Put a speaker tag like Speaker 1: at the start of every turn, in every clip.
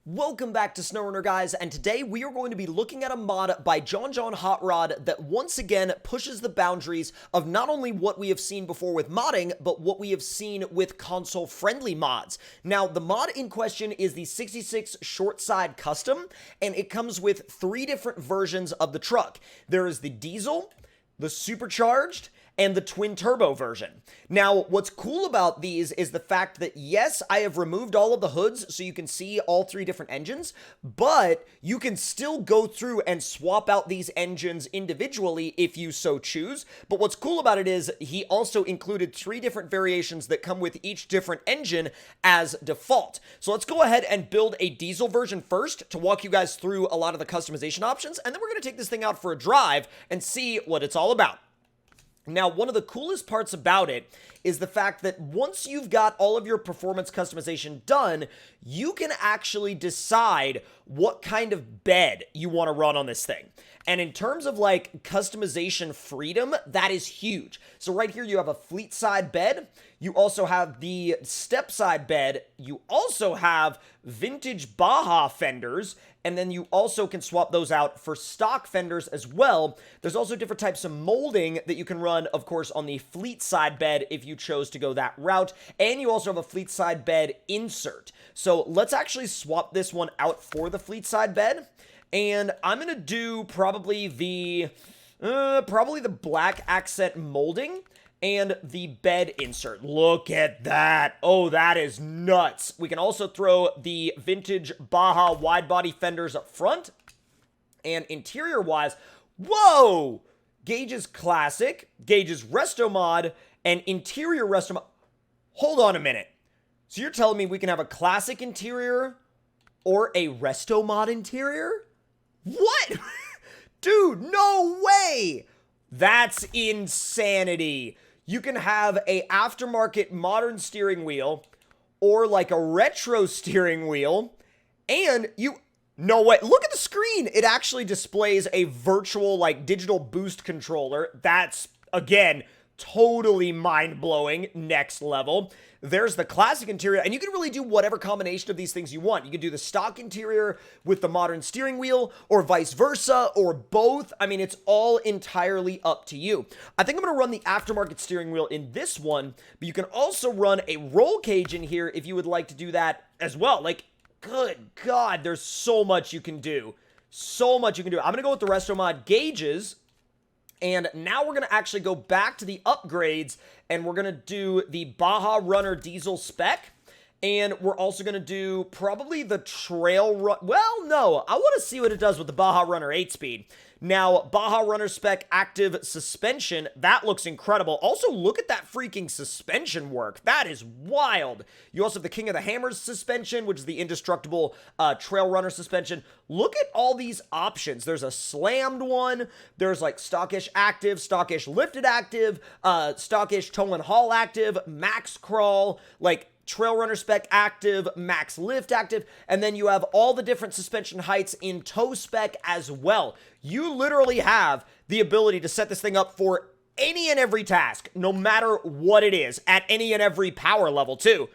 Speaker 1: Welcome back to SnowRunner, guys, and today we are going to be looking at a mod by John Hot Rod that once again pushes the boundaries of not only what we have seen before with modding, but what we have seen with console-friendly mods. Now, the mod in question is the 66 Short Side Custom, and it comes with 3 different versions of the truck. There is the diesel, the supercharged, and the twin turbo version. Now, what's cool about these is the fact that, yes, I have removed all of the hoods so you can see all 3 different engines, but you can still go through and swap out these engines individually if you so choose. But what's cool about it is he also included 3 different variations that come with each different engine as default. So let's go ahead and build a diesel version first to walk you guys through a lot of the customization options, and then we're going to take this thing out for a drive and see what it's all about. Now, one of the coolest parts about it is the fact that once you've got all of your performance customization done, you can actually decide what kind of bed you want to run on this thing. And in terms of like customization freedom, that is huge. So right here you have a fleet side bed. You also have the step side bed. You also have vintage Baja fenders. And then you also can swap those out for stock fenders as well. There's also different types of molding that you can run, of course, on the fleet side bed if you chose to go that route. And you also have a fleet side bed insert. So let's actually swap this one out for the fleet side bed. And I'm going to do probably the black accent molding and the bed insert. Look at that. Oh, that is nuts. We can also throw the vintage Baja wide body fenders up front. And interior wise, whoa! Gage's Classic, Gage's Resto Mod, and Interior Resto Mod. Hold on a minute. So you're telling me we can have a classic interior or a Resto Mod interior? What? Dude, no way! That's insanity. You can have a aftermarket modern steering wheel or like a retro steering wheel, and no way, look at the screen. It actually displays a virtual like digital boost controller. That's, again, totally mind-blowing, next level. There's the classic interior, and you can really do whatever combination of these things you want. You can do the stock interior with the modern steering wheel, or vice versa, or both. I mean, it's all entirely up to you. I think I'm going to run the aftermarket steering wheel in this one, but you can also run a roll cage in here if you would like to do that as well. Like, good God, there's so much you can do. So much you can do. I'm going to go with the Resto Mod gauges. And now we're going to actually go back to the upgrades, and we're going to do the Baja Runner diesel spec. And we're also going to do probably the Trail Run. Well, no, I want to see what it does with the Baja Runner 8-speed. Now, Baja Runner spec active suspension, that looks incredible. Also, look at that freaking suspension work. That is wild. You also have the King of the Hammers suspension, which is the indestructible Trail Runner suspension. Look at all these options. There's a slammed one. There's like stockish active, stockish lifted active, stockish tow and haul active, max crawl, like Trail Runner spec active, max lift active, and then you have all the different suspension heights in tow spec as well. You literally have the ability to set this thing up for any and every task, no matter what it is, at any and every power level too.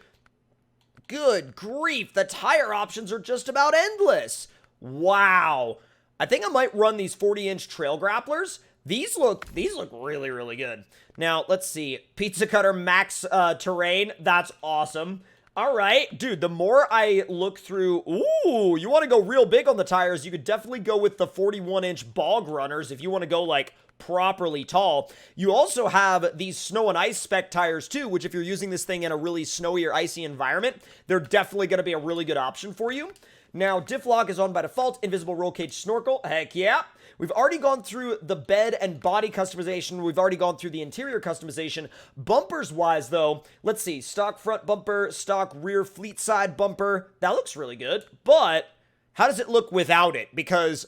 Speaker 1: Good grief, the tire options are just about endless. Wow. I think I might run these 40-inch trail grapplers. These look really, really good. Now, let's see. Pizza Cutter Max Terrain. That's awesome. All right. Dude, the more I look through... Ooh, you want to go real big on the tires, you could definitely go with the 41-inch Bog Runners if you want to go, like, properly tall. You also have these snow and ice spec tires, too, which if you're using this thing in a really snowy or icy environment, they're definitely going to be a really good option for you. Now, diff lock is on by default. Invisible roll cage snorkel. Heck yeah. We've already gone through the bed and body customization. We've already gone through the interior customization. Bumpers-wise, though, let's see. Stock front bumper, stock rear fleet side bumper. That looks really good. But how does it look without it? Because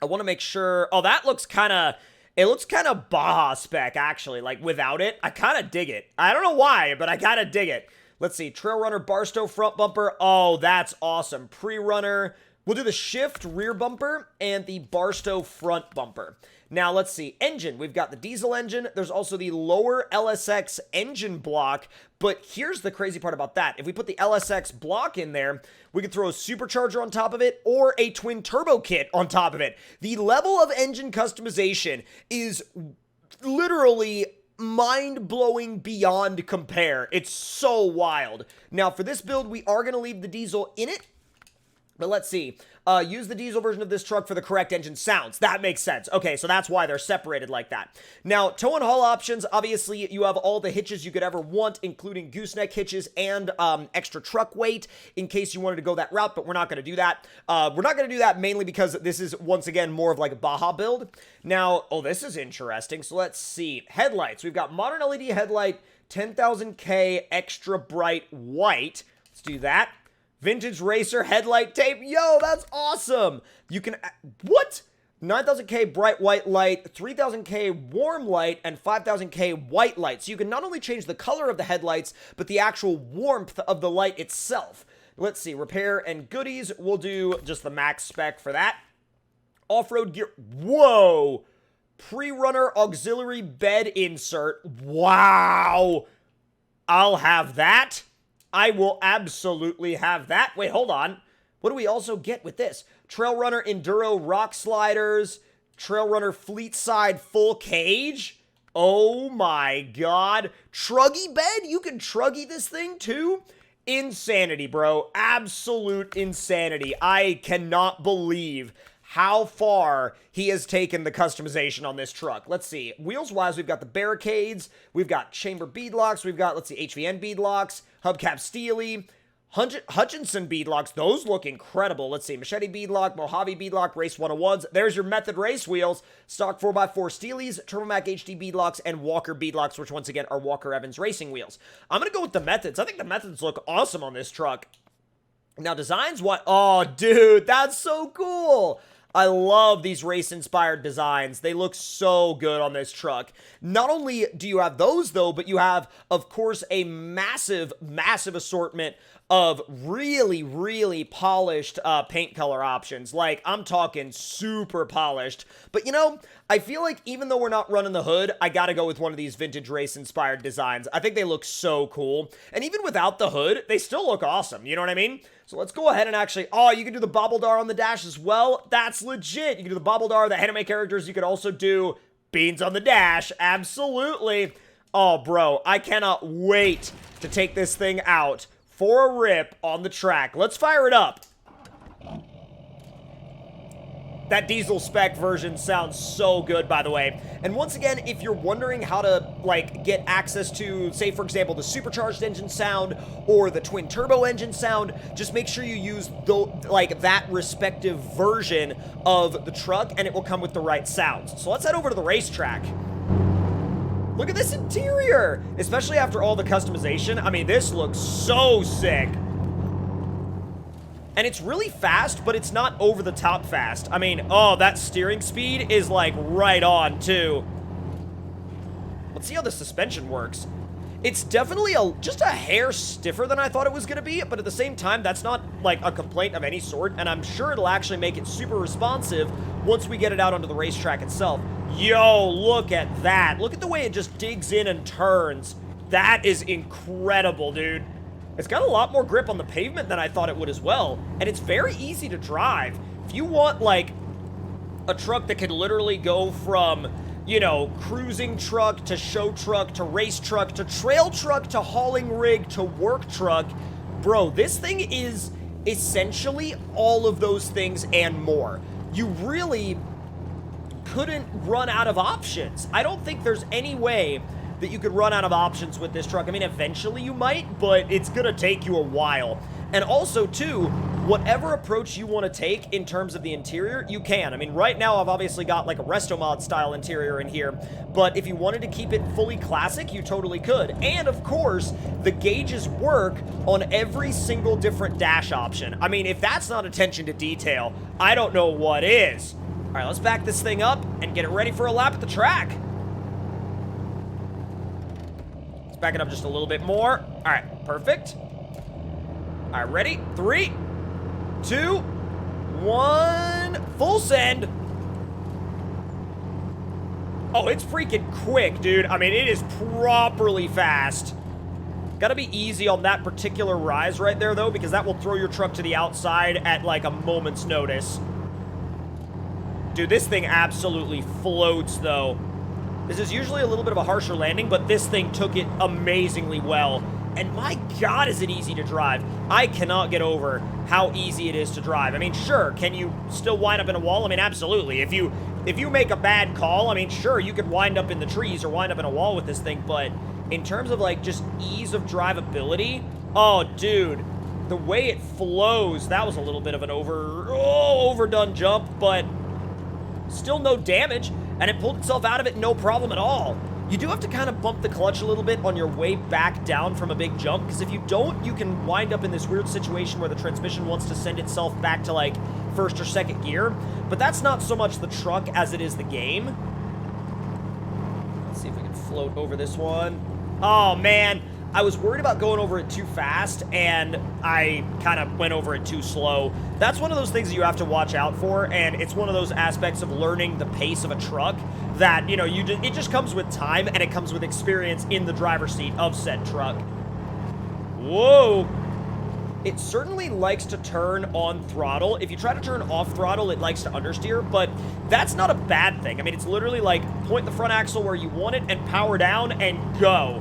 Speaker 1: I want to make sure... Oh, that looks kind of... It looks kind of Baja spec, actually. Like, without it. I kind of dig it. I don't know why, but I kind of dig it. Let's see. Trail Runner Barstow front bumper. Oh, that's awesome. Pre-runner... We'll do the shift rear bumper and the Barstow front bumper. Now, let's see. Engine. We've got the diesel engine. There's also the lower LSX engine block. But here's the crazy part about that. If we put the LSX block in there, we could throw a supercharger on top of it or a twin turbo kit on top of it. The level of engine customization is literally mind-blowing beyond compare. It's so wild. Now, for this build, we are going to leave the diesel in it. But let's see. Use the diesel version of this truck for the correct engine sounds. That makes sense. Okay, so that's why they're separated like that. Now, tow and haul options. Obviously, you have all the hitches you could ever want, including gooseneck hitches and extra truck weight in case you wanted to go that route, but we're not going to do that. We're not going to do that mainly because this is, once again, more of like a Baja build. Now, oh, this is interesting. So let's see. Headlights. We've got modern LED headlight, 10,000K extra bright white. Let's do that. Vintage Racer headlight tape. Yo, that's awesome. You can, what? 9,000K bright white light, 3,000K warm light, and 5,000K white light. So you can not only change the color of the headlights, but the actual warmth of the light itself. Let's see, repair and goodies. We'll do just the max spec for that. Off-road gear. Whoa. Pre-runner auxiliary bed insert. Wow. I'll have that. I will absolutely have that. Wait, hold on. What do we also get with this? Trail Runner Enduro rock sliders. Trail Runner Fleet Side full cage. Oh my god. Truggy bed? You can truggy this thing too? Insanity, bro. Absolute insanity. I cannot believe how far he has taken the customization on this truck. Let's see. Wheels-wise, we've got the barricades. We've got chamber beadlocks. We've got, let's see, HVN beadlocks. Hubcap Steely. Hutchinson beadlocks. Those look incredible. Let's see. Machete beadlock. Mojave beadlock. Race 101s. There's your Method race wheels. Stock 4x4 Steelies. Turbomac HD beadlocks. And Walker beadlocks, which once again are Walker Evans racing wheels. I'm going to go with the Methods. I think the Methods look awesome on this truck. Now, designs, what? Oh, dude, that's so cool. I love these race-inspired designs. They look so good on this truck. Not only do you have those, though, but you have, of course, a massive, massive assortment of really, really polished paint color options. Like, I'm talking super polished. But, you know, I feel like even though we're not running the hood, I gotta go with one of these vintage race-inspired designs. I think they look so cool. And even without the hood, they still look awesome. You know what I mean? So let's go ahead and actually, oh, you can do the Bobbledar on the dash as well. That's legit. You can do the Bobbledar, the anime characters. You could also do Beans on the dash. Absolutely. Oh, bro, I cannot wait to take this thing out for a rip on the track. Let's fire it up. That diesel spec version sounds so good, by the way. And once again, if you're wondering how to, like, get access to, say, for example, the supercharged engine sound or the twin turbo engine sound, just make sure you use, that respective version of the truck, and it will come with the right sounds. So let's head over to the racetrack. Look at this interior, especially after all the customization. I mean, this looks so sick. And it's really fast, but it's not over-the-top fast. I mean, oh, that steering speed is, like, right on, too. Let's see how the suspension works. It's definitely just a hair stiffer than I thought it was going to be, but at the same time, that's not, like, a complaint of any sort, and I'm sure it'll actually make it super responsive once we get it out onto the racetrack itself. Yo, look at that. Look at the way it just digs in and turns. That is incredible, dude. It's got a lot more grip on the pavement than I thought it would as well, and it's very easy to drive. If you want, like, a truck that can literally go from, you know, cruising truck to show truck to race truck to trail truck to hauling rig to work truck, bro, this thing is essentially all of those things and more. You really couldn't run out of options. I don't think there's any way that you could run out of options with this truck. I mean, eventually you might, but it's gonna take you a while. And also, too, whatever approach you want to take in terms of the interior, you can. I mean, right now I've obviously got like a Restomod style interior in here, but if you wanted to keep it fully classic, you totally could. And of course, the gauges work on every single different dash option. I mean, if that's not attention to detail, I don't know what is. All right, let's back this thing up and get it ready for a lap at the track. Back it up just a little bit more. All right, perfect. All right, ready? 3, 2, One. Full send. Oh, it's freaking quick, dude. I mean, it is properly fast. Gotta be easy on that particular rise right there, though, because that will throw your truck to the outside at, like, a moment's notice. Dude, this thing absolutely floats, though. This is usually a little bit of a harsher landing, but this thing took it amazingly well. And my God, is it easy to drive. I cannot get over how easy it is to drive. I mean, sure, can you still wind up in a wall? I mean, absolutely. If you make a bad call, I mean, sure, you could wind up in the trees or wind up in a wall with this thing, but in terms of, like, just ease of drivability, oh, dude, the way it flows, that was a little bit of an overdone jump, but still no damage, and it pulled itself out of it no problem at all. You do have to kind of bump the clutch a little bit on your way back down from a big jump, because if you don't, you can wind up in this weird situation where the transmission wants to send itself back to, like, first or second gear, but that's not so much the truck as it is the game. Let's see if we can float over this one. Oh, man. I was worried about going over it too fast, and I kind of went over it too slow. That's one of those things that you have to watch out for, and it's one of those aspects of learning the pace of a truck that, you know, it just comes with time, and it comes with experience in the driver's seat of said truck. Whoa. It certainly likes to turn on throttle. If you try to turn off throttle, it likes to understeer, but that's not a bad thing. I mean, it's literally like point the front axle where you want it and power down and go.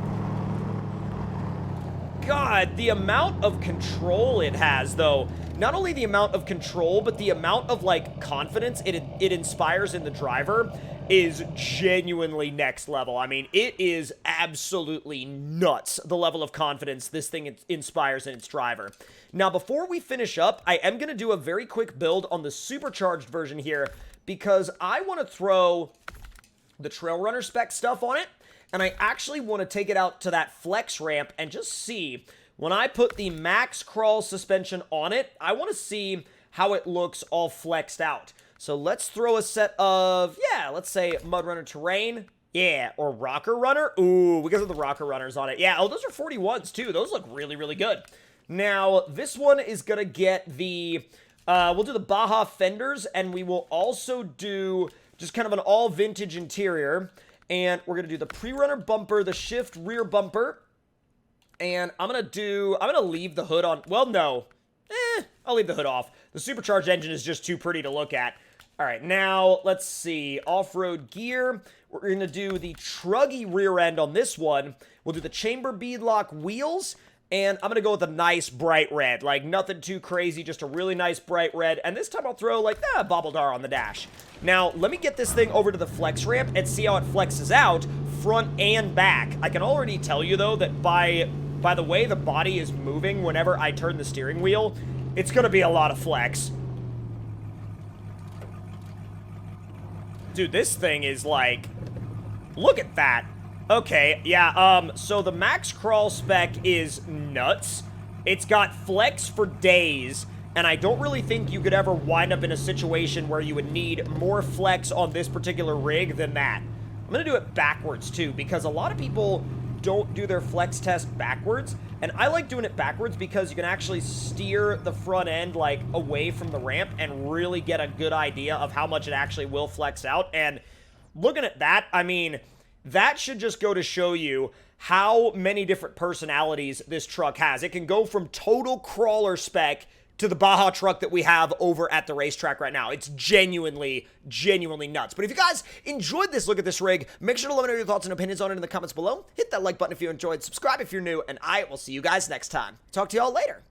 Speaker 1: God, the amount of control it has, though. Not only the amount of control, but the amount of, like, confidence it inspires in the driver is genuinely next level. I mean, it is absolutely nuts, the level of confidence this thing inspires in its driver. Now, before we finish up, I am going to do a very quick build on the supercharged version here, because I want to throw the SnowRunner spec stuff on it, and I actually want to take it out to that flex ramp and just see, when I put the max crawl suspension on it, I want to see how it looks all flexed out. So let's throw a set of, yeah, let's say Mud Runner Terrain. Yeah, or Rocker Runner. Ooh, we got the Rocker Runners on it. Yeah, oh, those are 41s too. Those look really, really good. Now, this one is going to get the, we'll do the Baja fenders, and we will also do just kind of an all vintage interior. And we're going to do the pre-runner bumper, the shift rear bumper. And I'm going to leave the hood on. Well, no. I'll leave the hood off. The supercharged engine is just too pretty to look at. All right, now let's see. Off-road gear. We're going to do the truggy rear end on this one. We'll do the chamber beadlock wheels. And I'm going to go with a nice bright red. Like, nothing too crazy, just a really nice bright red. And this time I'll throw, like, Bobbledar on the dash. Now, let me get this thing over to the flex ramp and see how it flexes out, front and back. I can already tell you, though, that by the way the body is moving whenever I turn the steering wheel, it's going to be a lot of flex. Dude, this thing is, like, look at that. Okay, yeah, so the max crawl spec is nuts. It's got flex for days, and I don't really think you could ever wind up in a situation where you would need more flex on this particular rig than that. I'm gonna do it backwards, too, because a lot of people don't do their flex test backwards, and I like doing it backwards because you can actually steer the front end, like, away from the ramp and really get a good idea of how much it actually will flex out, and looking at that, I mean, that should just go to show you how many different personalities this truck has. It can go from total crawler spec to the Baja truck that we have over at the racetrack right now. It's genuinely, genuinely nuts. But if you guys enjoyed this look at this rig, make sure to let me know your thoughts and opinions on it in the comments below. Hit that like button if you enjoyed, subscribe if you're new, and I will see you guys next time. Talk to y'all later.